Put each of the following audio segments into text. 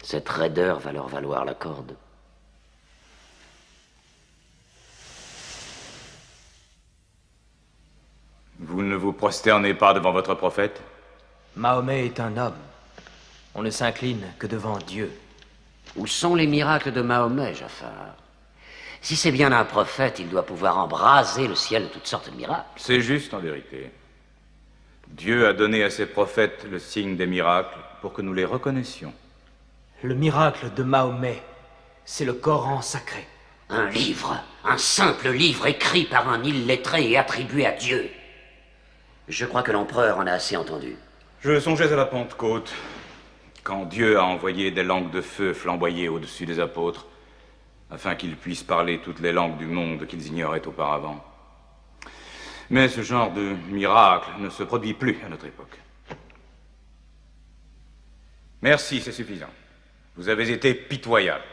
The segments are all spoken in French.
Cette raideur va leur valoir la corde. Vous ne vous prosternez pas devant votre prophète? Mahomet est un homme. On ne s'incline que devant Dieu. Où sont les miracles de Mahomet, Jafar? Si c'est bien un prophète, il doit pouvoir embraser le ciel de toutes sortes de miracles. C'est juste, en vérité. Dieu a donné à ses prophètes le signe des miracles pour que nous les reconnaissions. Le miracle de Mahomet, c'est le Coran sacré. Un livre, un simple livre écrit par un illettré et attribué à Dieu. Je crois que l'empereur en a assez entendu. Je songeais à la Pentecôte, quand Dieu a envoyé des langues de feu flamboyer au-dessus des apôtres, afin qu'ils puissent parler toutes les langues du monde qu'ils ignoraient auparavant. Mais ce genre de miracle ne se produit plus à notre époque. Merci, c'est suffisant. Vous avez été pitoyable.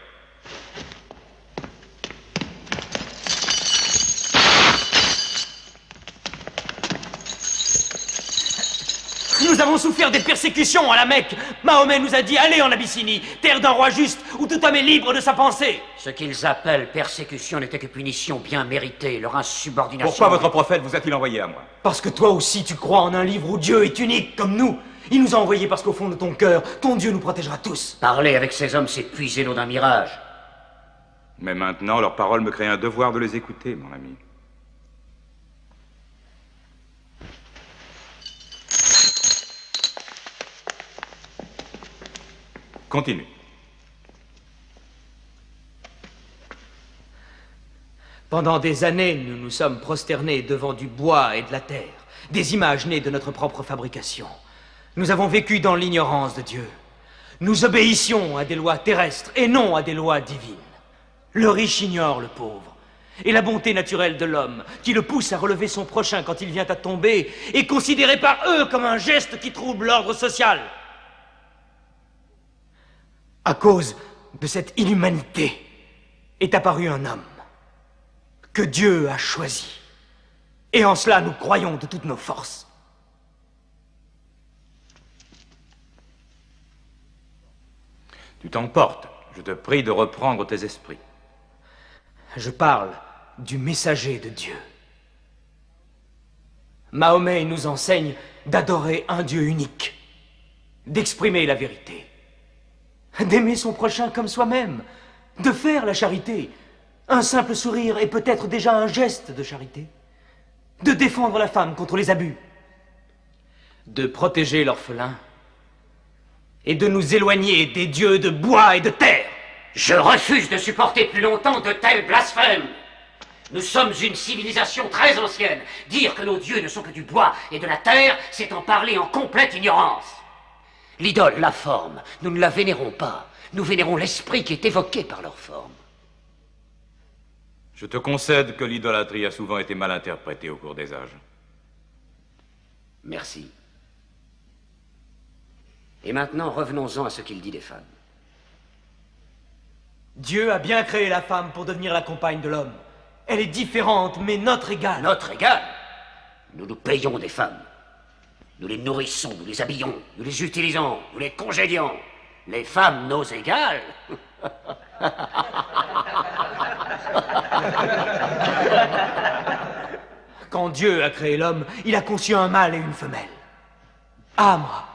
Nous avons souffert des persécutions à la Mecque. Mahomet nous a dit, allez en Abyssinie, terre d'un roi juste, où tout homme est libre de sa pensée. Ce qu'ils appellent persécution n'était que punition bien méritée, leur insubordination... Pourquoi votre prophète vous a-t-il envoyé à moi? Parce que toi aussi tu crois en un livre où Dieu est unique, comme nous. Il nous a envoyés parce qu'au fond de ton cœur, ton Dieu nous protégera tous. Parler avec ces hommes, c'est puiser l'eau d'un mirage. Mais maintenant, leurs paroles me créent un devoir de les écouter, mon ami. Continue. Pendant des années, nous nous sommes prosternés devant du bois et de la terre, des images nées de notre propre fabrication. Nous avons vécu dans l'ignorance de Dieu. Nous obéissions à des lois terrestres et non à des lois divines. Le riche ignore le pauvre. Et la bonté naturelle de l'homme, qui le pousse à relever son prochain quand il vient à tomber, est considérée par eux comme un geste qui trouble l'ordre social. À cause de cette inhumanité est apparu un homme que Dieu a choisi. Et en cela, nous croyons de toutes nos forces. Tu t'emportes. Je te prie de reprendre tes esprits. Je parle du messager de Dieu. Mahomet nous enseigne d'adorer un Dieu unique, d'exprimer la vérité, d'aimer son prochain comme soi-même, de faire la charité. Un simple sourire est peut-être déjà un geste de charité. De défendre la femme contre les abus. De protéger l'orphelin. Et de nous éloigner des dieux de bois et de terre. Je refuse de supporter plus longtemps de tels blasphèmes. Nous sommes une civilisation très ancienne. Dire que nos dieux ne sont que du bois et de la terre, c'est en parler en complète ignorance. L'idole, la forme, nous ne la vénérons pas. Nous vénérons l'esprit qui est évoqué par leur forme. Je te concède que l'idolâtrie a souvent été mal interprétée au cours des âges. Merci. Et maintenant, revenons-en à ce qu'il dit des femmes. Dieu a bien créé la femme pour devenir la compagne de l'homme. Elle est différente, mais notre égale. Notre égale? Nous nous payons des femmes. Nous les nourrissons, nous les habillons, nous les utilisons, nous les congédions. Les femmes, nos égales? Quand Dieu a créé l'homme, il a conçu un mâle et une femelle. Amra,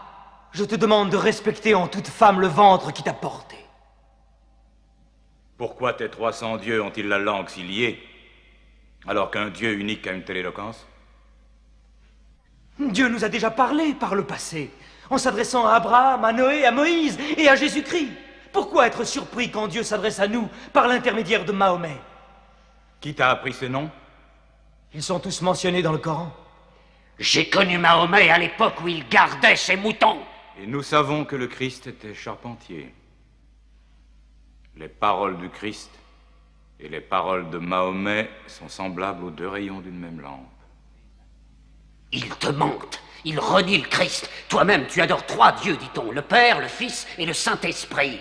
je te demande de respecter en toute femme le ventre qui t'a porté. Pourquoi tes 300 dieux ont-ils la langue si liée, alors qu'un Dieu unique a une telle éloquence? Dieu nous a déjà parlé par le passé, en s'adressant à Abraham, à Noé, à Moïse et à Jésus-Christ. Pourquoi être surpris quand Dieu s'adresse à nous par l'intermédiaire de Mahomet? Qui t'a appris ces noms? Ils sont tous mentionnés dans le Coran. J'ai connu Mahomet à l'époque où il gardait ses moutons. Et nous savons que le Christ était charpentier. Les paroles du Christ et les paroles de Mahomet sont semblables aux deux rayons d'une même lampe. Il te mente. Il renie le Christ. Toi-même, tu adores 3 dieux, dit-on. Le Père, le Fils et le Saint-Esprit.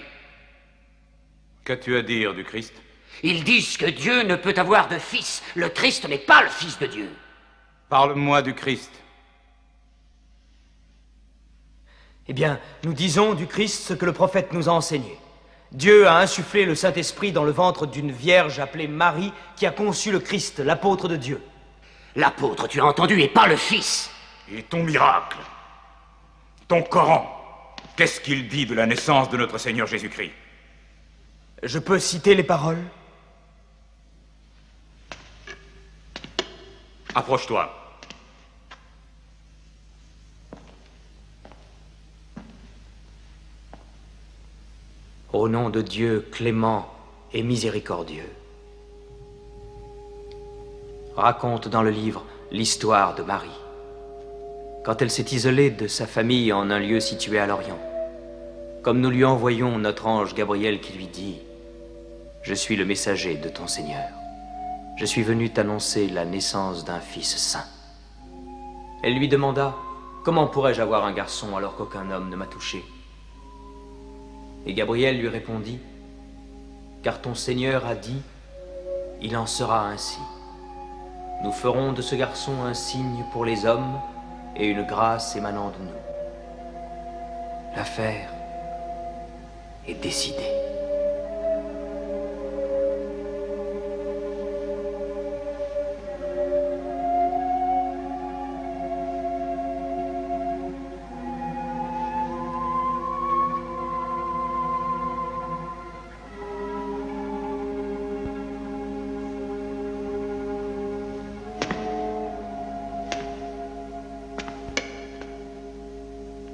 Qu'as-tu à dire du Christ? Ils disent que Dieu ne peut avoir de fils. Le Christ n'est pas le Fils de Dieu. Parle-moi du Christ. Eh bien, nous disons du Christ ce que le prophète nous a enseigné. Dieu a insufflé le Saint-Esprit dans le ventre d'une vierge appelée Marie qui a conçu le Christ, l'apôtre de Dieu. L'apôtre, tu as entendu, et pas le Fils. Et ton miracle, ton Coran, qu'est-ce qu'il dit de la naissance de notre Seigneur Jésus-Christ? Je peux citer les paroles? Approche-toi. Au nom de Dieu clément et miséricordieux. Raconte dans le livre l'histoire de Marie, quand elle s'est isolée de sa famille en un lieu situé à l'Orient. Comme nous lui envoyons notre ange Gabriel qui lui dit « Je suis le messager de ton Seigneur. Je suis venu t'annoncer la naissance d'un fils saint. » Elle lui demanda « Comment pourrais-je avoir un garçon alors qu'aucun homme ne m'a touché ?» Et Gabriel lui répondit « Car ton Seigneur a dit, il en sera ainsi. Nous ferons de ce garçon un signe pour les hommes et une grâce émanant de nous. » L'affaire est décidée.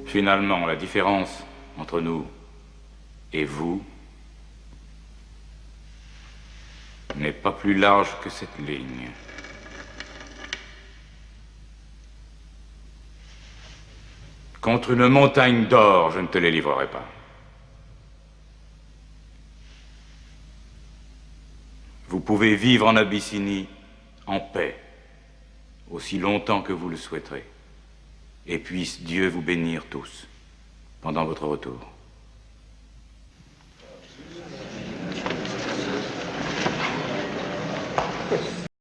Finalement, la différence entre nous et vous n'est pas plus large que cette ligne. Contre une montagne d'or, je ne te les livrerai pas. Vous pouvez vivre en Abyssinie en paix, aussi longtemps que vous le souhaiterez. Et puisse Dieu vous bénir tous pendant votre retour.